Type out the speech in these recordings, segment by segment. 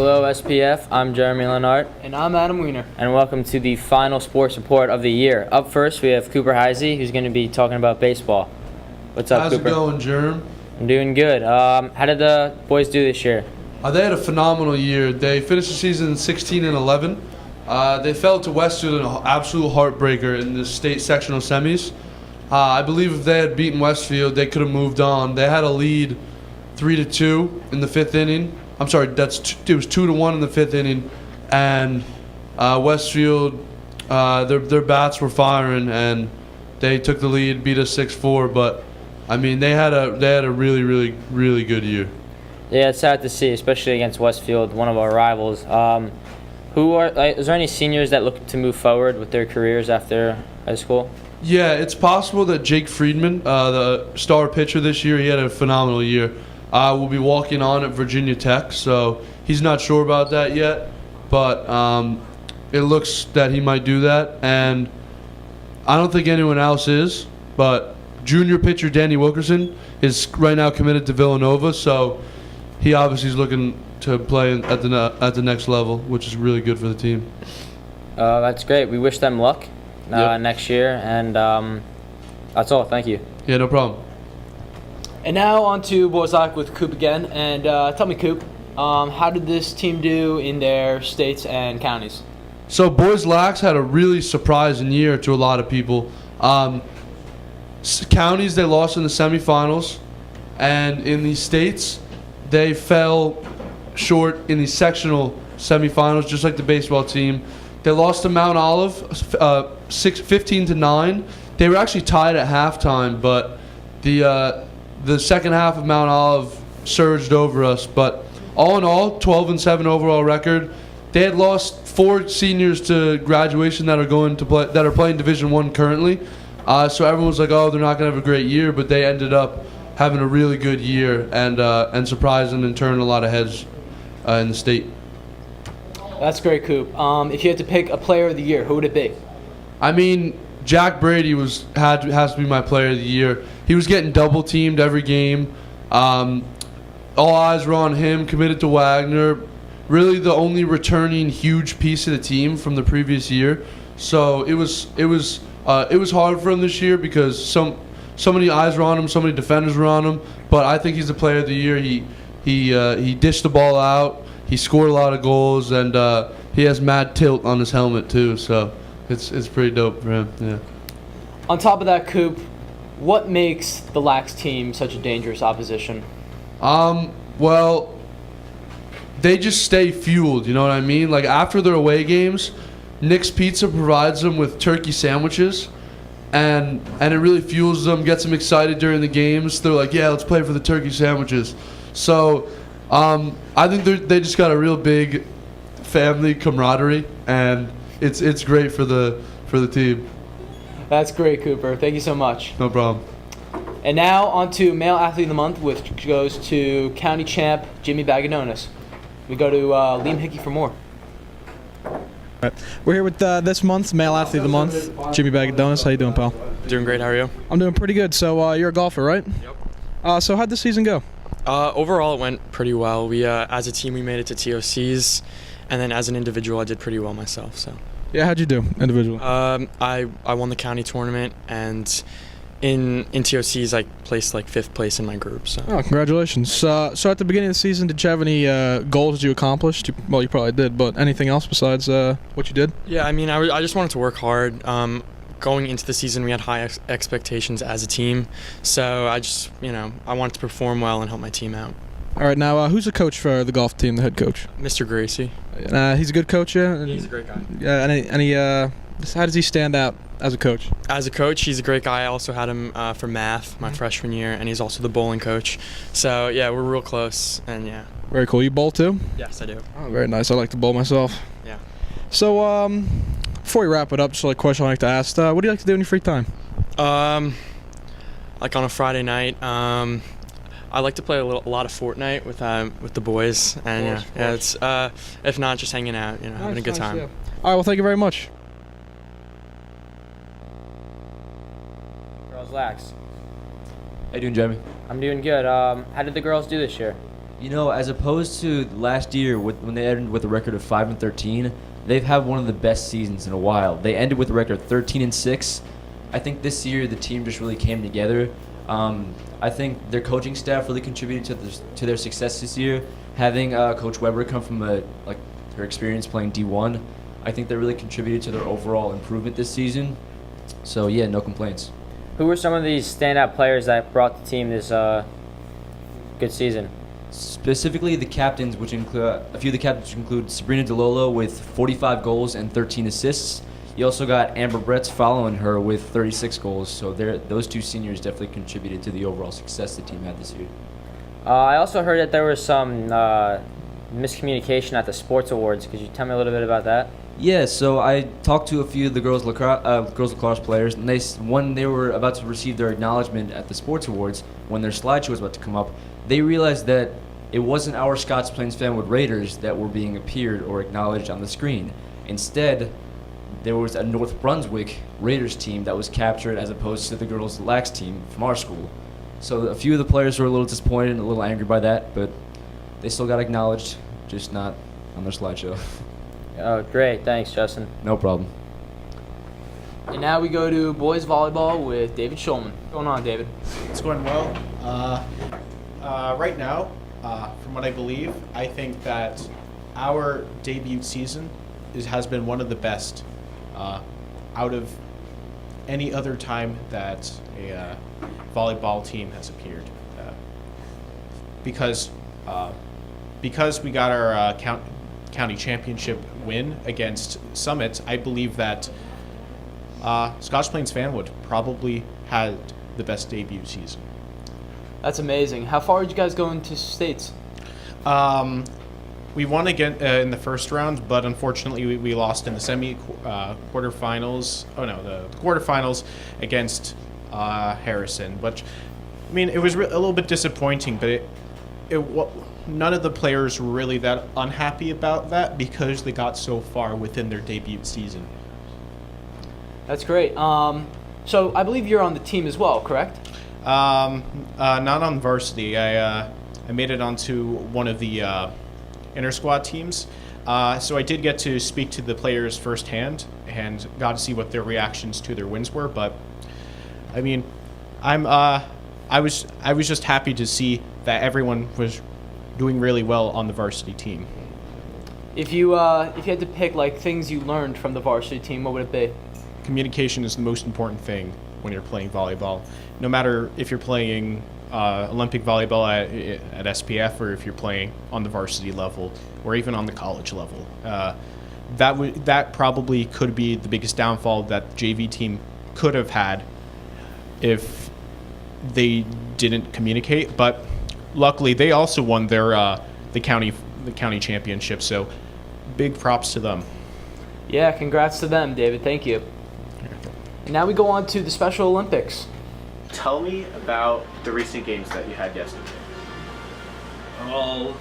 Hello, SPF. I'm Jeremy Lennart, And I'm Adam Weiner. and welcome to the final sports report of the year. Up first, we have Cooper Heisey, who's going to be talking about baseball. What's up, How's Cooper? it going, Jerm? I'm doing good. How did the boys do this year? They had a phenomenal year. They finished the season 16-11. They fell to Westfield in an absolute heartbreaker in the state sectional semis. I believe if they had beaten Westfield, they could have moved on. They had a lead 3-2 in the fifth inning. I'm sorry, it was 2-1 in the fifth inning, and Westfield, their bats were firing, and they took the lead, beat us 6-4. But I mean, they had a really, really, really good year. Yeah, it's sad to see, especially against Westfield, one of our rivals. Is there any seniors that look to move forward with their careers after high school? Yeah, it's possible that Jake Friedman, the star pitcher this year, he had a phenomenal year. Will be walking on at Virginia Tech, so he's not sure about that yet, but it looks that he might do that, and I don't think anyone else is, but junior pitcher Danny Wilkerson is right now committed to Villanova, so he obviously is looking to play at the next level, which is really good for the team. That's great. We wish them luck Yep. next year, and that's all. Thank you. Yeah, no problem. And now on to Boys Lock with Coop again. And tell me, Coop, how did this team do in their states and counties? So Boys Lax had a really surprising year to a lot of people. Counties, they lost in the semifinals, and in the states, they fell short in the sectional semifinals, just like the baseball team. They lost to Mount Olive 15-9. They were actually tied at halftime, but the second half of Mount Olive surged over us. But all in all, 12-7 overall record. They had lost 4 seniors to graduation that are playing Division I currently. So everyone was like, "Oh, they're not gonna have a great year," but they ended up having a really good year and surprising and turning a lot of heads in the state. That's great, Coop. If you had to pick a player of the year, who would it be? I mean, Jack Brady has to be my player of the year. He was getting double teamed every game. All eyes were on him. Committed to Wagner. Really, the only returning huge piece of the team from the previous year. So it was hard for him this year because so many eyes were on him, so many defenders were on him. But I think he's the player of the year. He dished the ball out. He scored a lot of goals, and he has mad tilt on his helmet too. So it's pretty dope for him. Yeah. On top of that, Coop, what makes the Lax team such a dangerous opposition? Well, they just stay fueled, you know what I mean? Like, after their away games, Nick's Pizza provides them with turkey sandwiches, and it really fuels them, gets them excited during the games. They're like, yeah, let's play for the turkey sandwiches. So, I think they just got a real big family camaraderie, and it's great for the team. That's great, Cooper. Thank you so much. No problem. And now on to Male Athlete of the Month, which goes to County Champ Jimmy Bagadonis. We go to Liam Hickey for more. Right. We're here with this month's Male Athlete of the Month, Jimmy Bagadonis. How you doing, pal? Doing great. How are you? I'm doing pretty good. So you're a golfer, right? Yep. So how'd the season go? Overall, it went pretty well. We, as a team, we made it to TOCs, and then as an individual, I did pretty well myself. So. Yeah, how'd you do individually? I won the county tournament, and in TOCs, I placed like 5th place in my group. So. Oh, congratulations. So at the beginning of the season, did you have any goals you accomplished? Well, you probably did, but anything else besides what you did? Yeah, I mean, I just wanted to work hard. Going into the season, we had high expectations as a team, so I just, I wanted to perform well and help my team out. All right, now who's the coach for the golf team, the head coach? Mr. Gracie. He's a good coach, yeah? He's a great guy. Yeah, how does he stand out as a coach? As a coach, he's a great guy. I also had him for math my freshman year, and he's also the bowling coach. So, yeah, we're real close, and yeah. Very cool. You bowl too? Yes, I do. Oh, very nice. I like to bowl myself. Yeah. So, before we wrap it up, just like a question I like to ask, what do you like to do in your free time? Like on a Friday night, I like to play a lot of Fortnite with the boys, and it's if not, just hanging out, having a good time. Yeah. All right, well, thank you very much. Girls Lax. How you doing, Jeremy? I'm doing good. How did the girls do this year? You know, as opposed to last year when they ended with a record of 5-13, they've had one of the best seasons in a while. They ended with a record of 13-6. I think this year the team just really came together. I think their coaching staff really contributed to their success this year. Having Coach Weber come from her experience playing D1, I think that really contributed to their overall improvement this season. So yeah, no complaints. Who were some of these standout players that brought the team this good season? Specifically, the captains, which include a few of the captains, which include Sabrina DeLolo with 45 goals and 13 assists. You also got Amber Bretz following her with 36 goals. So those two seniors definitely contributed to the overall success the team had this year. I also heard that there was some miscommunication at the sports awards. Could you tell me a little bit about that? Yeah, so I talked to a few of the girls lacrosse players, and when they were about to receive their acknowledgement at the sports awards, when their slideshow was about to come up, they realized that it wasn't our Scotts Plains Fanwood Raiders that were being appeared or acknowledged on the screen. Instead, there was a North Brunswick Raiders team that was captured as opposed to the girls' lax team from our school. So a few of the players were a little disappointed and a little angry by that, but they still got acknowledged, just not on their slideshow. Oh, great. Thanks, Justin. No problem. And now we go to boys volleyball with David Schulman. What's going on, David? It's going well. Right now, from what I believe, I think that our debut season has been one of the best out of any other time that a volleyball team has appeared. Because we got our county championship win against Summit, I believe that Scotts Plains Fanwood probably had the best debut season. That's amazing. How far did you guys go into states? We won again in the first round, but unfortunately we lost in the quarterfinals. Oh no, the quarterfinals against Harrison. Which, I mean, it was a little bit disappointing, but none of the players were really that unhappy about that because they got so far within their debut season. That's great. So I believe you're on the team as well, correct? Not on varsity. I made it onto one of the inter-squad teams. So I did get to speak to the players firsthand and got to see what their reactions to their wins were. But I mean, I was just happy to see that everyone was doing really well on the varsity team. If you had to pick like things you learned from the varsity team, what would it be? Communication is the most important thing when you're playing volleyball. No matter if you're playing Olympic volleyball at SPF or if you're playing on the varsity level or even on the college level. That probably could be the biggest downfall that the JV team could have had if they didn't communicate. But luckily, they also won their the county championship. So big props to them. Yeah, congrats to them, David. Thank you. And now we go on to the Special Olympics. Tell me about the recent games that you had yesterday. Well,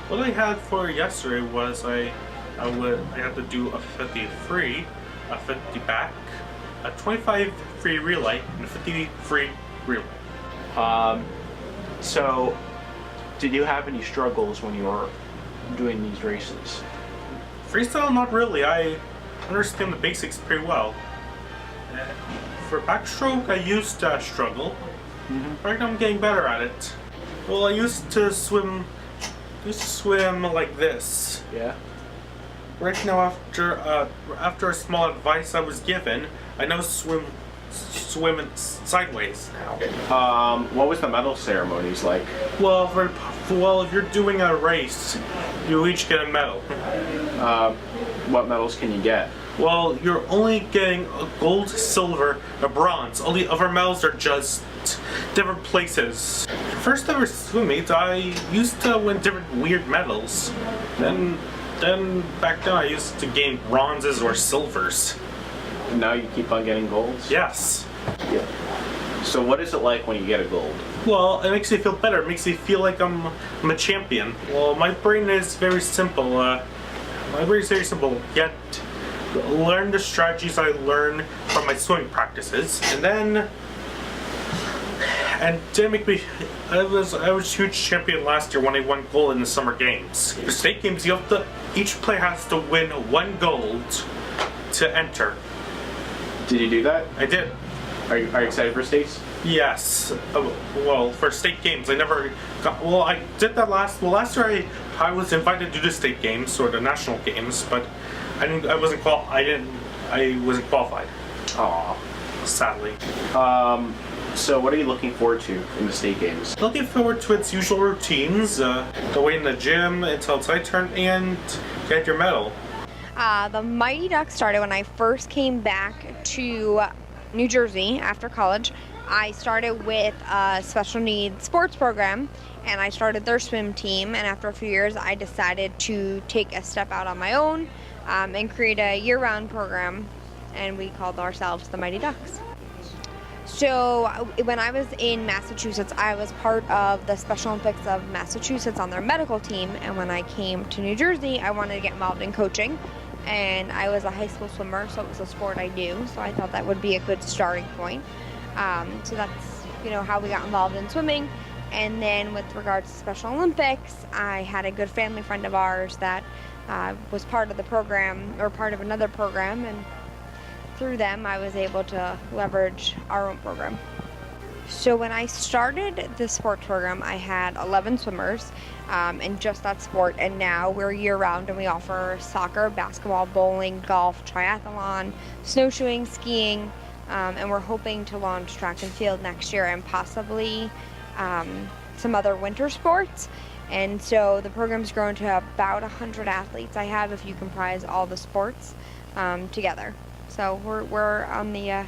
what I had for yesterday was I had to do a 50 free, a 50 back, a 25 free relay, and a 50 free relay. So, did you have any struggles when you were doing these races? Freestyle, not really. I understand the basics pretty well. For backstroke, I used to struggle. Right now, I'm getting better at it. Well, I used to swim like this. Yeah. Right now, after a small advice I was given, I now swim sideways now. What was the medal ceremonies like? Well, if you're doing a race, you each get a medal. What medals can you get? Well, you're only getting a gold, silver, a bronze. All the other medals are just different places. First ever swimming, I used to win different weird medals. Then back then I used to gain bronzes or silvers. And now you keep on getting golds? Yes. Yeah. So what is it like when you get a gold? Well, it makes me feel better. It makes me feel like I'm a champion. Well, my brain is very simple. Yet, learn the strategies I learn from my swimming practices, and then And didn't make me. I was huge champion last year when I won gold in the summer games. For state games, each player has to win 1 gold to enter. Did you do that? I did. Are you excited for states? Yes. Well, for state games, I never got. Well, I did that last. Well, last year I was invited to do the state games or the national games, but I wasn't qualified. Aw. Sadly. So what are you looking forward to in the state games? Looking forward to its usual routines. Go in the gym until it's my turn and get your medal. The Mighty Ducks started when I first came back to New Jersey after college. I started with a special needs sports program, and I started their swim team, and after a few years I decided to take a step out on my own and create a year-round program, and we called ourselves the Mighty Ducks. So when I was in Massachusetts, I was part of the Special Olympics of Massachusetts on their medical team, and when I came to New Jersey, I wanted to get involved in coaching, and I was a high school swimmer, so it was a sport I knew, so I thought that would be a good starting point. So that's, how we got involved in swimming. And then with regards to Special Olympics, I had a good family friend of ours that was part of the program, or part of another program, and through them I was able to leverage our own program. So when I started the sports program, I had 11 swimmers in just that sport, and now we're year-round and we offer soccer, basketball, bowling, golf, triathlon, snowshoeing, skiing, and we're hoping to launch track and field next year and possibly some other winter sports. And so the program's grown to about 100 athletes I have if you comprise all the sports together. So we're on the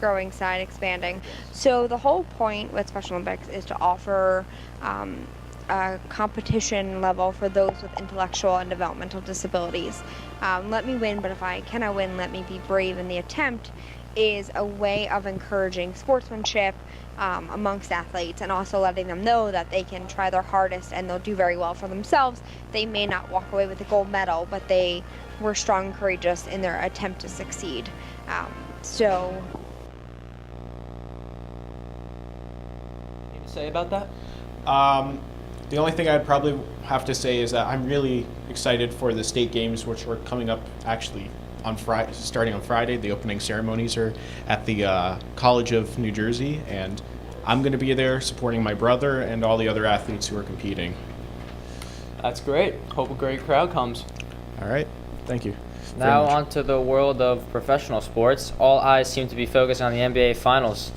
growing side, expanding. So the whole point with Special Olympics is to offer a competition level for those with intellectual and developmental disabilities. Let me win, but if I cannot win, let me be brave in the attempt is a way of encouraging sportsmanship amongst athletes, and also letting them know that they can try their hardest and they'll do very well for themselves. They may not walk away with a gold medal, but they were strong and courageous in their attempt to succeed. So Anything to say about that? The only thing I'd probably have to say is that I'm really excited for the state games, which are coming up actually on Friday, starting on Friday. The opening ceremonies are at the College of New Jersey, and I'm going to be there supporting my brother and all the other athletes who are competing. That's great. Hope a great crowd comes. All right. Thank you. Now on to the world of professional sports. All eyes seem to be focused on the NBA Finals.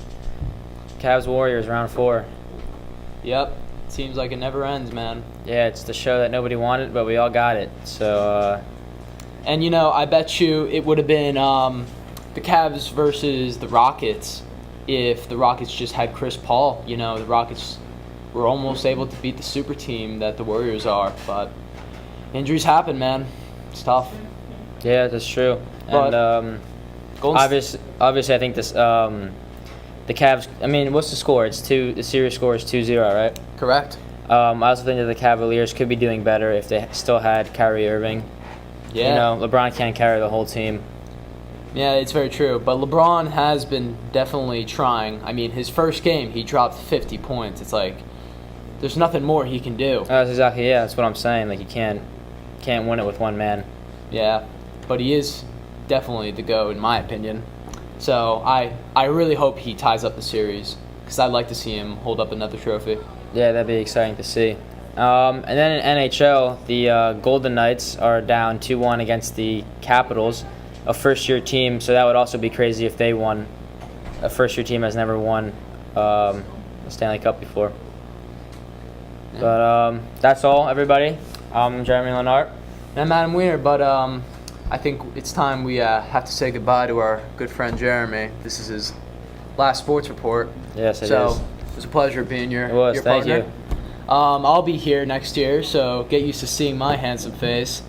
Cavs Warriors round 4. Yep. Seems like it never ends, man. Yeah, it's the show that nobody wanted, but we all got it. So, And I bet you it would have been the Cavs versus the Rockets if the Rockets just had Chris Paul. The Rockets were almost able to beat the super team that the Warriors are, but injuries happen, man. It's tough. yeah, that's true. But And obviously, I think this the Cavs. I mean, what's the score? The series score is 2-0, right? Correct. I also think that the Cavaliers could be doing better if they still had Kyrie Irving. Yeah. LeBron can't carry the whole team. Yeah, it's very true. But LeBron has been definitely trying. I mean, his first game, he dropped 50 points. It's like there's nothing more he can do. That's exactly, that's what I'm saying. Like, you can't win it with one man. Yeah, but he is definitely the GOAT, in my opinion. So I really hope he ties up the series, because I'd like to see him hold up another trophy. Yeah, that'd be exciting to see. And then in NHL, the Golden Knights are down 2-1 against the Capitals, a first-year team. So that would also be crazy if they won. A first-year team has never won a Stanley Cup before. Yeah. But that's all, everybody. I'm Jeremy Lenart. And I'm Adam Weiner, but I think it's time we have to say goodbye to our good friend Jeremy. This is his last sports report. Yes, it is. So it was a pleasure being your It was, your thank partner. you. I'll be here next year, so get used to seeing my handsome face.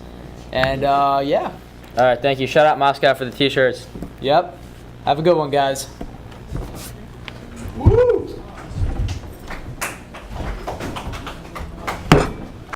And yeah. All right, thank you. Shout out Moscow for the T-shirts. Yep. Have a good one, guys.